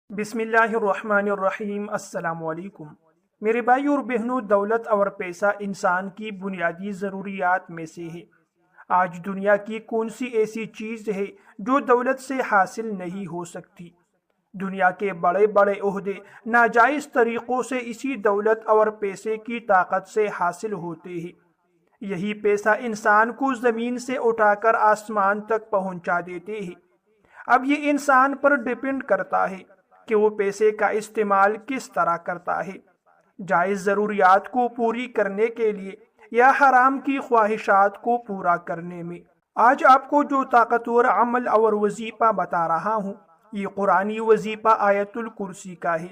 بسم اللہ الرحمن الرحیم۔ السلام علیکم میرے بھائی اور بہنوں، دولت اور پیسہ انسان کی بنیادی ضروریات میں سے ہے۔ آج دنیا کی کون سی ایسی چیز ہے جو دولت سے حاصل نہیں ہو سکتی؟ دنیا کے بڑے بڑے عہدے ناجائز طریقوں سے اسی دولت اور پیسے کی طاقت سے حاصل ہوتے ہیں۔ یہی پیسہ انسان کو زمین سے اٹھا کر آسمان تک پہنچا دیتے ہیں۔ اب یہ انسان پر ڈیپینڈ کرتا ہے کہ وہ پیسے کا استعمال کس طرح کرتا ہے، جائز ضروریات کو پوری کرنے کے لیے یا حرام کی خواہشات کو پورا کرنے میں۔ آج آپ کو جو طاقتور عمل اور وظیفہ بتا رہا ہوں، یہ قرآنی وظیفہ آیت الکرسی کا ہے۔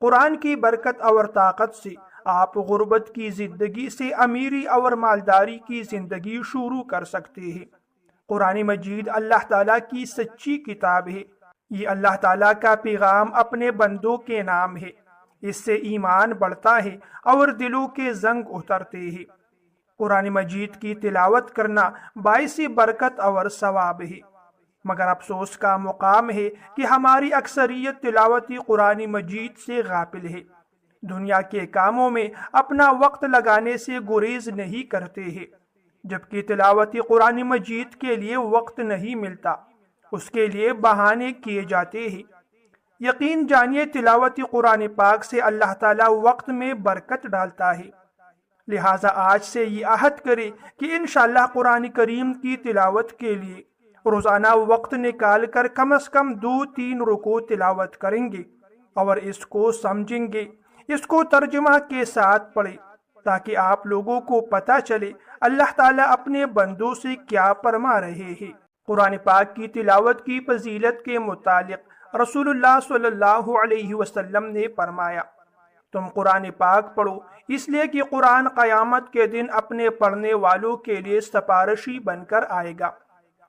قرآن کی برکت اور طاقت سے آپ غربت کی زندگی سے امیری اور مالداری کی زندگی شروع کر سکتے ہیں۔ قرآن مجید اللہ تعالیٰ کی سچی کتاب ہے۔ یہ اللہ تعالیٰ کا پیغام اپنے بندوں کے نام ہے۔ اس سے ایمان بڑھتا ہے اور دلوں کے زنگ اترتے ہیں۔ قرآن مجید کی تلاوت کرنا باعث برکت اور ثواب ہے، مگر افسوس کا مقام ہے کہ ہماری اکثریت تلاوت قرآن مجید سے غافل ہے۔ دنیا کے کاموں میں اپنا وقت لگانے سے گریز نہیں کرتے ہیں، جبکہ تلاوت قرآن مجید کے لیے وقت نہیں ملتا، اس کے لیے بہانے کیے جاتے ہیں۔ یقین جانیے تلاوت قرآن پاک سے اللہ تعالیٰ وقت میں برکت ڈالتا ہے، لہٰذا آج سے یہ عہد کرے کہ انشاءاللہ قرآن کریم کی تلاوت کے لیے روزانہ وقت نکال کر کم از کم 2-3 رکوع تلاوت کریں گے اور اس کو سمجھیں گے، اس کو ترجمہ کے ساتھ پڑھیں تاکہ آپ لوگوں کو پتہ چلے اللہ تعالیٰ اپنے بندوں سے کیا فرما رہے ہیں۔ قرآن پاک کی تلاوت کی فضیلت کے متعلق رسول اللہ صلی اللہ علیہ وسلم نے فرمایا، تم قرآن پاک پڑھو، اس لیے کہ قرآن قیامت کے دن اپنے پڑھنے والوں کے لیے سفارشی بن کر آئے گا۔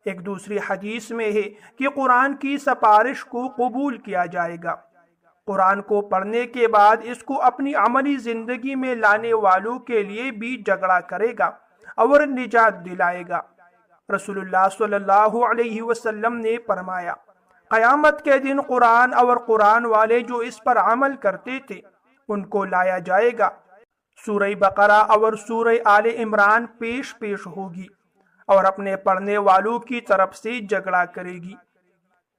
ایک دوسری حدیث میں ہے کہ قرآن کی سفارش کو قبول کیا جائے گا۔ قرآن کو پڑھنے کے بعد اس کو اپنی عملی زندگی میں لانے والوں کے لیے بھی جھگڑا کرے گا اور نجات دلائے گا۔ رسول اللہ صلی اللہ علیہ وسلم نے فرمایا، قیامت کے دن قرآن اور قرآن والے جو اس پر عمل کرتے تھے ان کو لایا جائے گا۔ سورہ بقرہ اور سورہ آل عمران پیش ہوگی اور اپنے پڑھنے والوں کی طرف سے جھگڑا کرے گی۔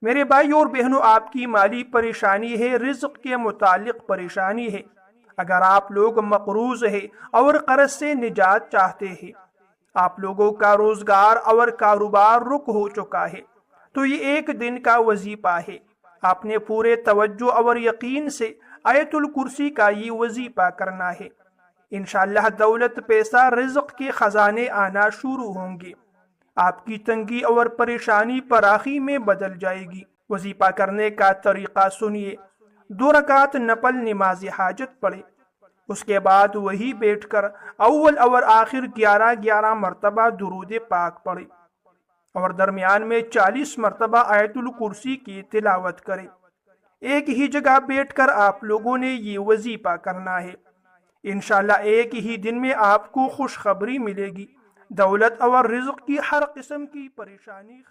میرے بھائی اور بہنوں، آپ کی مالی پریشانی ہے، رزق کے متعلق پریشانی ہے، اگر آپ لوگ مقروض ہیں اور قرض سے نجات چاہتے ہیں، آپ لوگوں کا روزگار اور کاروبار رک ہو چکا ہے، تو یہ ایک دن کا وظیفہ ہے۔ آپ نے پورے توجہ اور یقین سے آیت الکرسی کا یہ وظیفہ کرنا ہے۔ انشاءاللہ دولت، پیسہ، رزق کے خزانے آنا شروع ہوں گے، آپ کی تنگی اور پریشانی فراخی میں بدل جائے گی۔ وظیفہ کرنے کا طریقہ سنیے۔ 2 رکعت نفل نماز حاجت پڑھے، اس کے بعد وہی بیٹھ کر اول اور آخر 11 مرتبہ درود پاک پڑھے اور درمیان میں 40 مرتبہ آیت الکرسی کی تلاوت کرے۔ ایک ہی جگہ بیٹھ کر آپ لوگوں نے یہ وظیفہ کرنا ہے۔ انشاءاللہ ایک ہی دن میں آپ کو خوشخبری ملے گی، دولت اور رزق کی ہر قسم کی پریشانی